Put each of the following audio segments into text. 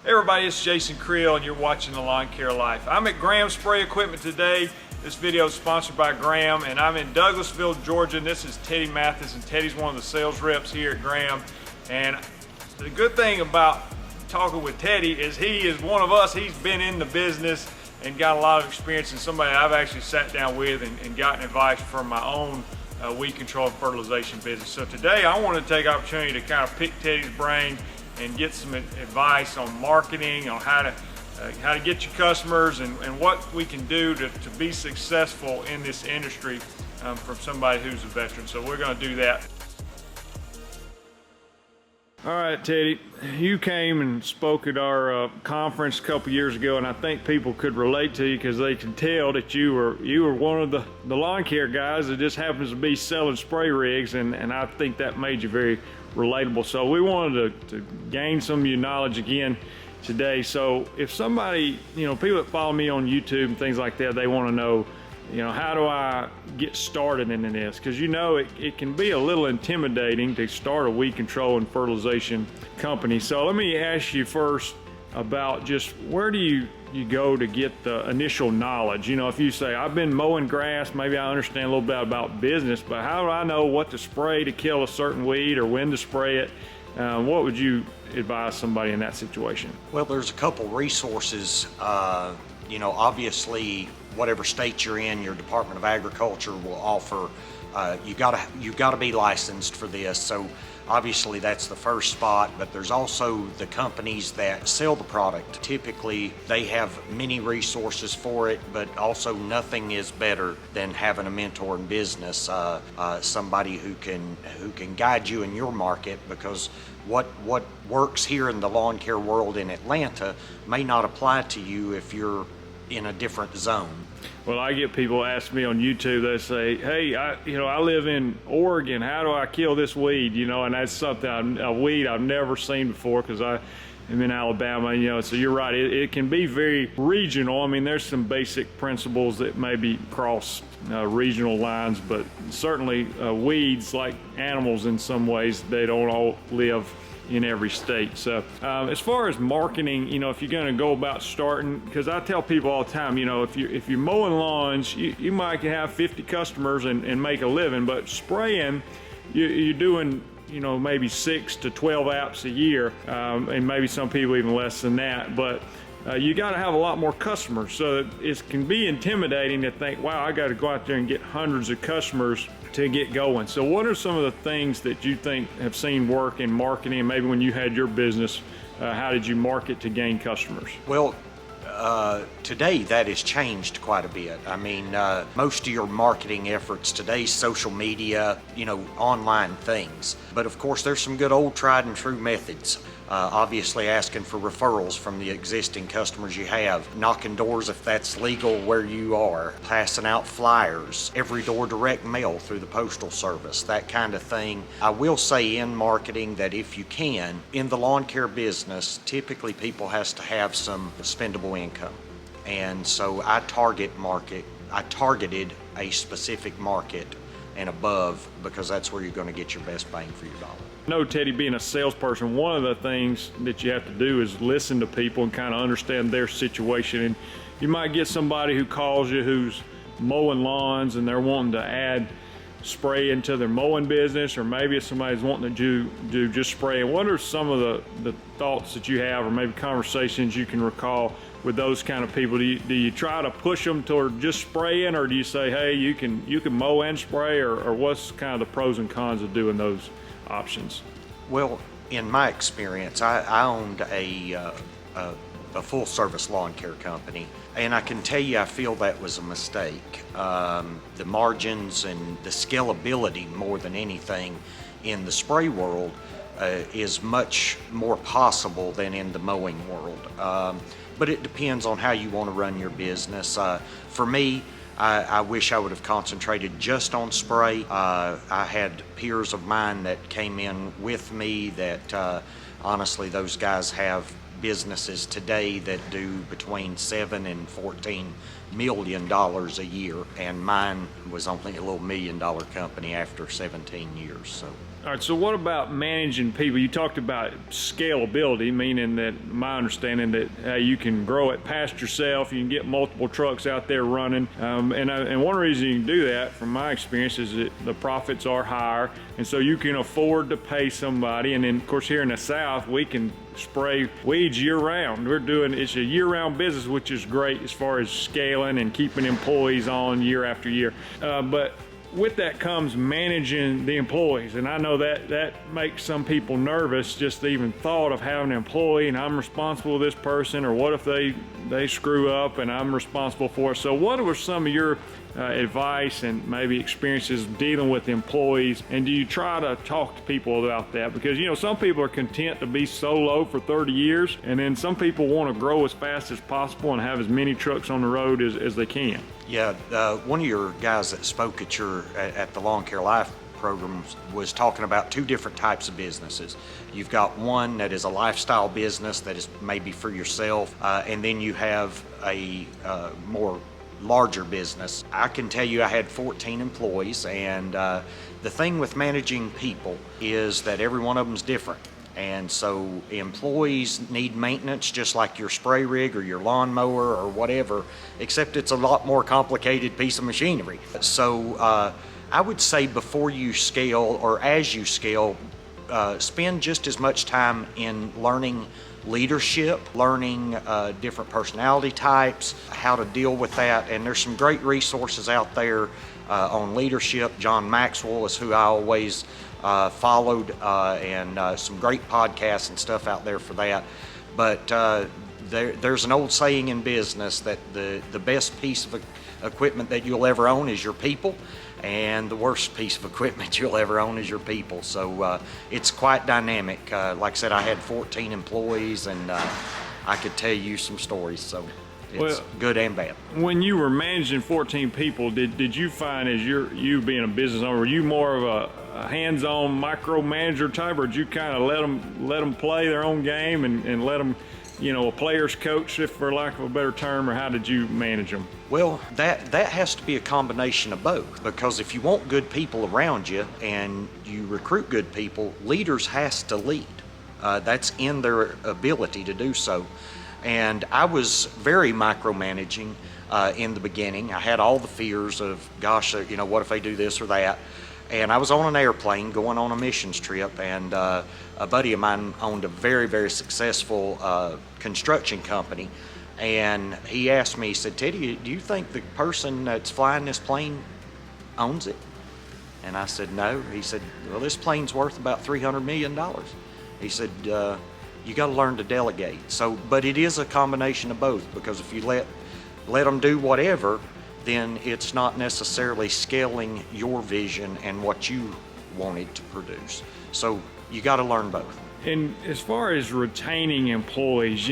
Hey everybody, it's Jason Creel and you're watching The Lawn Care Life. I'm at Graham Spray Equipment today. This video is sponsored by Graham and I'm in Douglasville, Georgia. And this is Teddy Mathis, and Teddy's one of the sales reps here at Graham. And the good thing about talking with Teddy is he is one of us. He's been in the business and got a lot of experience, and somebody I've actually sat down with and gotten advice from my own weed control and fertilization business. So today I want to take the opportunity to kind of pick Teddy's brain and get some advice on marketing, on how to get your customers, and what we can do to be successful in this industry from somebody who's a veteran. So we're going to do that. All right, Teddy, you came and spoke at our conference a couple years ago, and I think people could relate to you because they can tell that you were one of the lawn care guys that just happens to be selling spray rigs, and I think that made you very relatable. So we wanted to gain some of your knowledge again today. So if somebody, people that follow me on YouTube and things like that, they want to know, how do I get started into this? Because it can be a little intimidating to start a weed control and fertilization company. So let me ask you first about just where do you go to get the initial knowledge? If you say, I've been mowing grass, maybe I understand a little bit about business, but how do I know what to spray to kill a certain weed or when to spray it? What would you advise somebody in that situation? Well, there's a couple resources. Obviously, whatever state you're in, your Department of Agriculture will offer. You gotta be licensed for this. So obviously that's the first spot, but there's also the companies that sell the product. Typically they have many resources for it, but also nothing is better than having a mentor in business, somebody who can guide you in your market, because what works here in the lawn care world in Atlanta may not apply to you if you're in a different zone. Well, I get people ask me on YouTube, they say, hey, I live in Oregon, how do I kill this weed? And that's something, a weed I've never seen before because I am in Alabama, so you're right, it can be very regional. I mean, there's some basic principles that maybe cross regional lines, but certainly weeds, like animals in some ways, they don't all live in every state. So as far as marketing, if you're going to go about starting, because I tell people all the time, if you're mowing lawns, you might have 50 customers and make a living, but spraying, you're doing maybe 6 to 12 apps a year, and maybe some people even less than that, but you got to have a lot more customers. So it can be intimidating to think, wow, I got to go out there and get hundreds of customers to get going. So what are some of the things that you think have seen work in marketing? Maybe when you had your business, how did you market to gain customers? Well, today that has changed quite a bit. I mean, most of your marketing efforts today, social media, online things. But of course, there's some good old tried and true methods. Obviously asking for referrals from the existing customers you have, knocking doors if that's legal where you are, passing out flyers, every door direct mail through the postal service, that kind of thing. I will say in marketing that if you can, in the lawn care business, typically people has to have some spendable income. And so I targeted a specific market and above, because that's where you're going to get your best bang for your dollar. I know, Teddy, being a salesperson, one of the things that you have to do is listen to people and kind of understand their situation. And you might get somebody who calls you who's mowing lawns and they're wanting to add spray into their mowing business, or maybe if somebody's wanting to do just spray. And what are some of the thoughts that you have, or maybe conversations you can recall with those kind of people? Do you try to push them toward just spraying, or do you say, hey, you can mow and spray, or what's kind of the pros and cons of doing those options? Well, in my experience, I owned a full service lawn care company, and I can tell you I feel that was a mistake. The margins and the scalability, more than anything, in the spray world is much more possible than in the mowing world. But it depends on how you want to run your business. For me, I wish I would have concentrated just on spray. I had peers of mine that came in with me that honestly, those guys have businesses today that do between $7 and $14 million a year, and mine was only a little $1 million company after 17 years. So All right, so what about managing people? You talked about scalability, meaning that my understanding that you can grow it past yourself, you can get multiple trucks out there running. And one reason you can do that, from my experience, is that the profits are higher, and so you can afford to pay somebody. And then, of course, here in the South, we can spray weeds year-round. It's a year-round business, which is great as far as scaling and keeping employees on year after year. But with that comes managing the employees, and I know that makes some people nervous, just the even thought of having an employee and I'm responsible for this person, or what if they screw up and I'm responsible for it. So what were some of your advice and maybe experiences dealing with employees, and do you try to talk to people about that? Because some people are content to be solo for 30 years, and then some people want to grow as fast as possible and have as many trucks on the road as they can. Yeah, one of your guys that spoke at the Lawn Care Life program was talking about two different types of businesses. You've got one that is a lifestyle business that is maybe for yourself, and then you have a more larger business. I can tell you I had 14 employees, and the thing with managing people is that every one of them's different. And so employees need maintenance just like your spray rig or your lawnmower or whatever, except it's a lot more complicated piece of machinery. So I would say before you scale or as you scale, spend just as much time in learning leadership, learning different personality types, how to deal with that. And there's some great resources out there on leadership. John Maxwell is who I always followed, and some great podcasts and stuff out there for that. But there's an old saying in business that the best piece of equipment that you'll ever own is your people, and the worst piece of equipment you'll ever own is your people. So it's quite dynamic. Like I said, I had 14 employees, and I could tell you some stories. So it's good and bad. When you were managing 14 people, did you find, as you being a business owner, were you more of a hands-on micromanager type, or did you kind of let them play their own game and let them, a player's coach, if for lack of a better term, or how did you manage them? Well, that has to be a combination of both, because if you want good people around you and you recruit good people, leaders has to lead. That's in their ability to do so. And I was very micromanaging in the beginning. I had all the fears of, gosh, what if they do this or that? And I was on an airplane going on a missions trip, and a buddy of mine owned a very, very successful construction company. And he asked me, he said, "Teddy, do you think the person that's flying this plane owns it?" And I said, "No." He said, "Well, this plane's worth about $300 million. He said, "You got to learn to delegate." So, but it is a combination of both, because if you let them do whatever, then it's not necessarily scaling your vision and what you wanted to produce. So you got to learn both. And as far as retaining employees,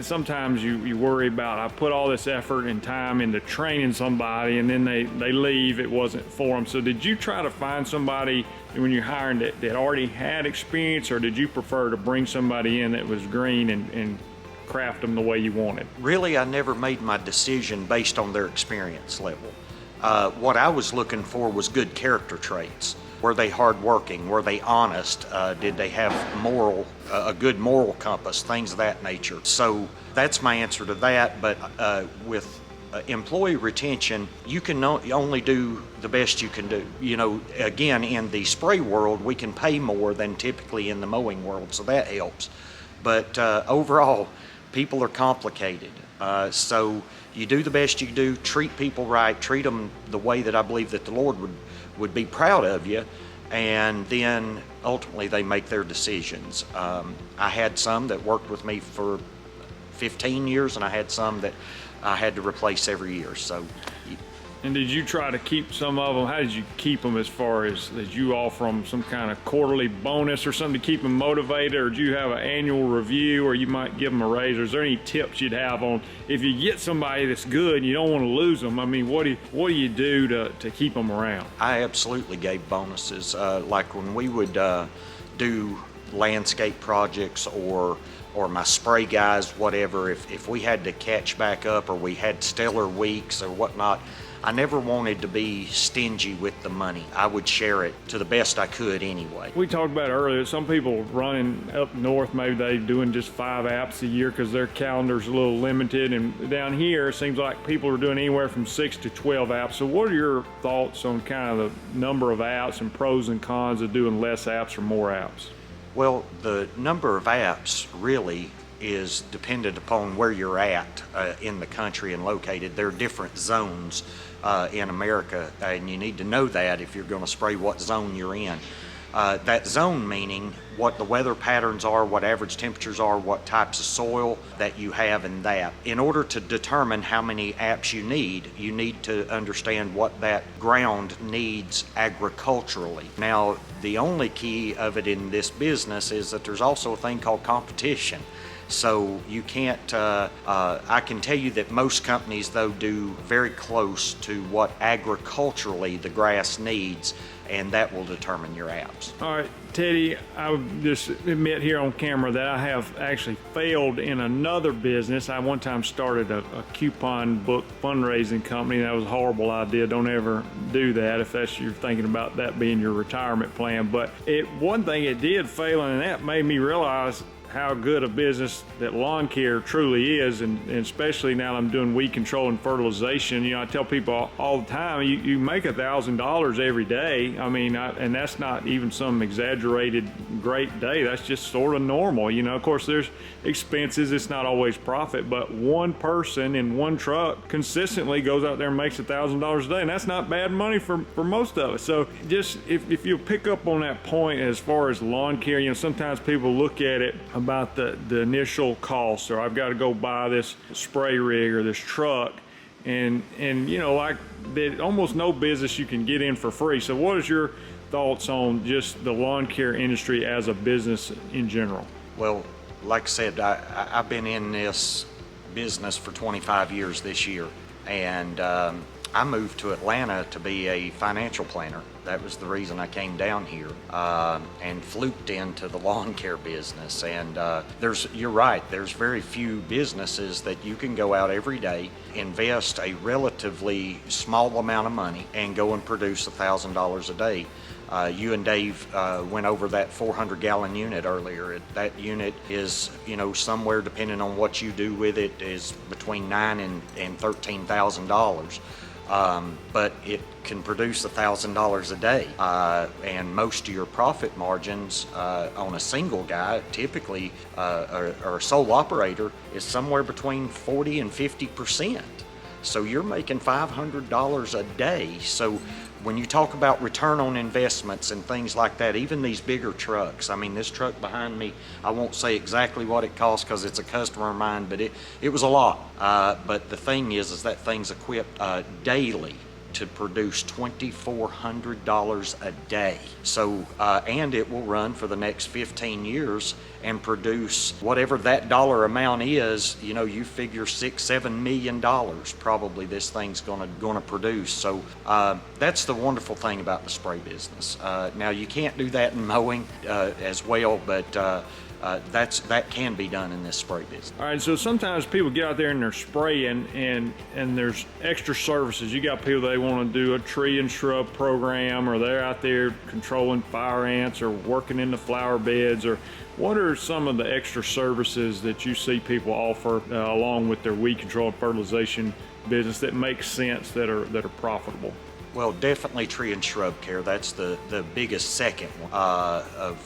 sometimes you worry about, I put all this effort and time into training somebody and then they leave, it wasn't for them. So did you try to find somebody when you're hiring that already had experience, or did you prefer to bring somebody in that was green and craft them the way you wanted? Really, I never made my decision based on their experience level. What I was looking for was good character traits. Were they hardworking? Were they honest? Did they have a good moral compass? Things of that nature. So that's my answer to that. But with employee retention, you can only do the best you can do. Again, in the spray world, we can pay more than typically in the mowing world, so that helps. But overall, people are complicated. So you do the best you do, treat people right, treat them the way that I believe that the Lord would be proud of you, and then ultimately they make their decisions. I had some that worked with me for 15 years, and I had some that I had to replace every year. So. And did you try to keep some of them? How did you keep them, as far as did you offer them some kind of quarterly bonus or something to keep them motivated, or do you have an annual review, or you might give them a raise? Or is there any tips you'd have on if you get somebody that's good and you don't want to lose them? I mean, what do you do to keep them around? I absolutely gave bonuses. Like when we would do landscape projects or my spray guys, whatever, if we had to catch back up or we had stellar weeks or whatnot, I never wanted to be stingy with the money. I would share it to the best I could anyway. We talked about earlier, some people running up north, maybe they doing just 5 apps a year because their calendar's a little limited, and down here it seems like people are doing anywhere from 6 to 12 apps. So what are your thoughts on kind of the number of apps and pros and cons of doing less apps or more apps? Well, the number of apps really is dependent upon where you're at in the country and located. There are different zones in America, and you need to know that if you're going to spray what zone you're in. That zone meaning what the weather patterns are, what average temperatures are, what types of soil that you have in that. In order to determine how many apps you need to understand what that ground needs agriculturally. Now, the only key of it in this business is that there's also a thing called competition. So you can't, I can tell you that most companies though do very close to what agriculturally the grass needs, and that will determine your apps. All right, Teddy, I would just admit here on camera that I have actually failed in another business. I one time started a coupon book fundraising company. That was a horrible idea. Don't ever do that if you're thinking about that being your retirement plan. But one thing it did fail, and that made me realize how good a business that lawn care truly is, and especially now I'm doing weed control and fertilization. You know, I tell people all the time, you make $1,000 every day. I mean, and that's not even some exaggerated great day. That's just sort of normal. You know, of course there's expenses. It's not always profit, but one person in one truck consistently goes out there and makes $1,000 a day, and that's not bad money for most of us. So just if you pick up on that point as far as lawn care, you know, sometimes people look at it about the initial cost, or I've got to go buy this spray rig or this truck, and you know, like almost no business you can get in for free. So what is your thoughts on just the lawn care industry as a business in general? Well, like I said, I've been in this business for 25 years this year, and I moved to Atlanta to be a financial planner. That was the reason I came down here, and fluked into the lawn care business. And you're right, there's very few businesses that you can go out every day, invest a relatively small amount of money, and go and produce $1,000 a day. You and Dave went over that 400-gallon unit earlier. That unit is, you know, somewhere, depending on what you do with it, is between $9,000 and $13,000. But it can produce $1,000 a day, and most of your profit margins on a single guy, typically, or a sole operator, is somewhere between 40 and 50%. So you're making $500 a day. So when you talk about return on investments and things like that, even these bigger trucks, I mean, this truck behind me, I won't say exactly what it costs because it's a customer of mine, but it was a lot. But the thing is that thing's equipped daily to produce $2,400 a day. So, and it will run for the next 15 years and produce whatever that dollar amount is. You know, you figure $6-7 million probably this thing's gonna produce. So that's the wonderful thing about the spray business. Now you can't do that in mowing as well, but that can be done in this spray business. All right, so sometimes people get out there and they're spraying, and there's extra services. You got people, they want to do a tree and shrub program, or they're out there controlling fire ants or working in the flower beds, or what are some of the extra services that you see people offer along with their weed control and fertilization business that make sense, that are profitable? Well, definitely tree and shrub care. That's the biggest second one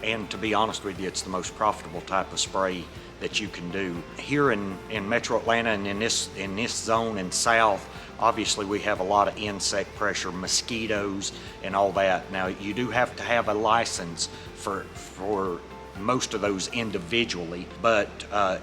and to be honest with you, it's the most profitable type of spray that you can do. Here in Metro Atlanta and in this zone in South, obviously we have a lot of insect pressure, mosquitoes and all that. Now you do have to have a license for most of those individually, but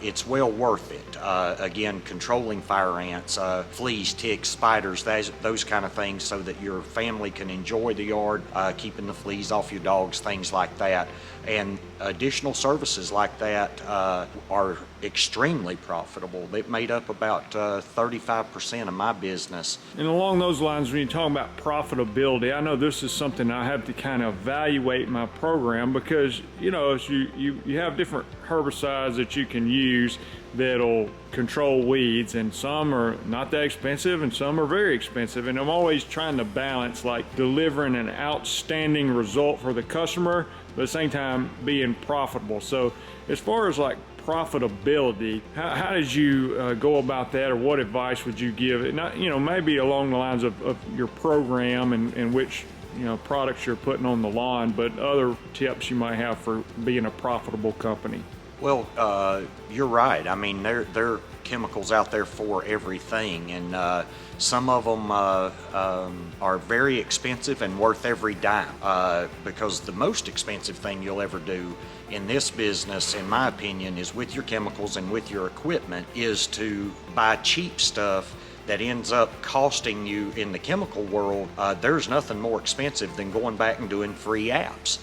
it's well worth it. Again, controlling fire ants, fleas, ticks, spiders, those kind of things, so that your family can enjoy the yard, keeping the fleas off your dogs, things like that. And additional services like that are extremely profitable. They've made up about 35% of my business. And along those lines, when you talk about profitability, I know this is something I have to kind of evaluate in my program, because, you know, as you have different herbicides that you can use that'll control weeds, and some are not that expensive and some are very expensive, and I'm always trying to balance like delivering an outstanding result for the customer but at the same time being profitable. So as far as like profitability, how did you go about that, or what advice would you give? Not, you know, maybe along the lines of your program and which, you know, products you're putting on the lawn, but other tips you might have for being a profitable company. Well, you're right. I mean, there are chemicals out there for everything, and some of them are very expensive and worth every dime, because the most expensive thing you'll ever do in this business, in my opinion, is with your chemicals and with your equipment, is to buy cheap stuff that ends up costing you. In the chemical world, there's nothing more expensive than going back and doing free apps.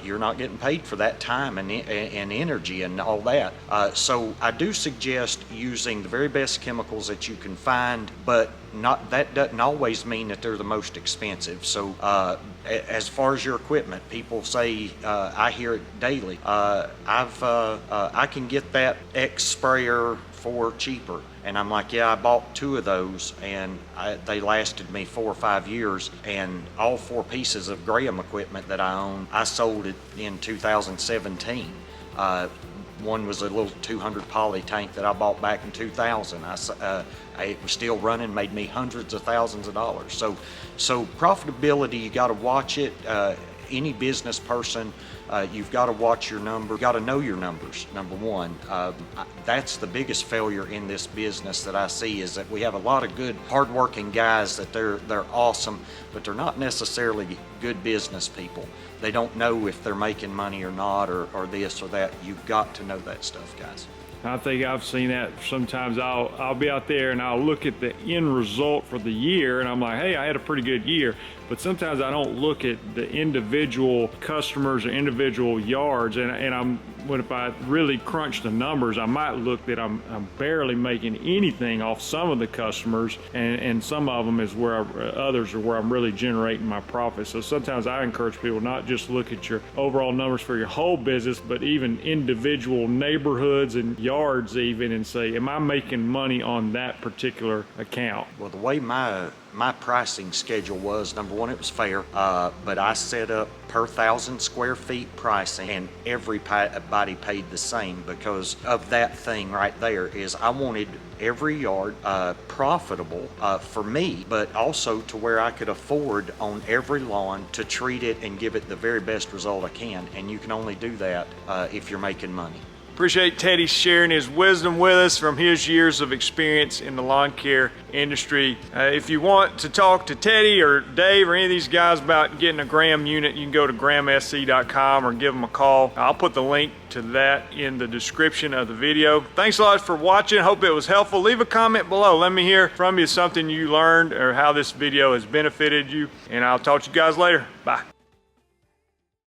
You're not getting paid for that time and energy and all that. So I do suggest using the very best chemicals that you can find, but that doesn't always mean that they're the most expensive. So as far as your equipment, people say, I hear it daily, I can get that X sprayer for cheaper. And I'm like, yeah, I bought 2 of those, and they lasted me 4 or 5 years. And all 4 pieces of Graham equipment that I own, I sold it in 2017. One was a little 200 poly tank that I bought back in 2000. It was still running, made me hundreds of thousands of dollars. So profitability, you got to watch it. Any business person, you've got to watch your numbers. You've got to know your numbers, number one. That's the biggest failure in this business that I see, is that we have a lot of good, hardworking guys that they're awesome, but they're not necessarily good business people. They don't know if they're making money or not, or this or that. You've got to know that stuff, guys. I think I've seen that. Sometimes I'll be out there and I'll look at the end result for the year, and I'm like, hey, I had a pretty good year. But sometimes I don't look at the individual customers or individual yards, and if I really crunch the numbers, I might look that I'm barely making anything off some of the customers, and some of them is where others are where I'm really generating my profit. So sometimes I encourage people not just look at your overall numbers for your whole business, but even individual neighborhoods and yards even, and say, am I making money on that particular account? Well, the way my pricing schedule was, number one, it was fair, but I set up per 1,000 square feet pricing, and everybody paid the same, because of that thing right there. Is I wanted every yard profitable for me, but also to where I could afford on every lawn to treat it and give it the very best result I can, and you can only do that if you're making money. Appreciate Teddy sharing his wisdom with us from his years of experience in the lawn care industry. If you want to talk to Teddy or Dave or any of these guys about getting a Graham unit, you can go to grahamsc.com or give them a call. I'll put the link to that in the description of the video. Thanks a lot for watching. Hope it was helpful. Leave a comment below. Let me hear from you something you learned or how this video has benefited you, and I'll talk to you guys later. Bye.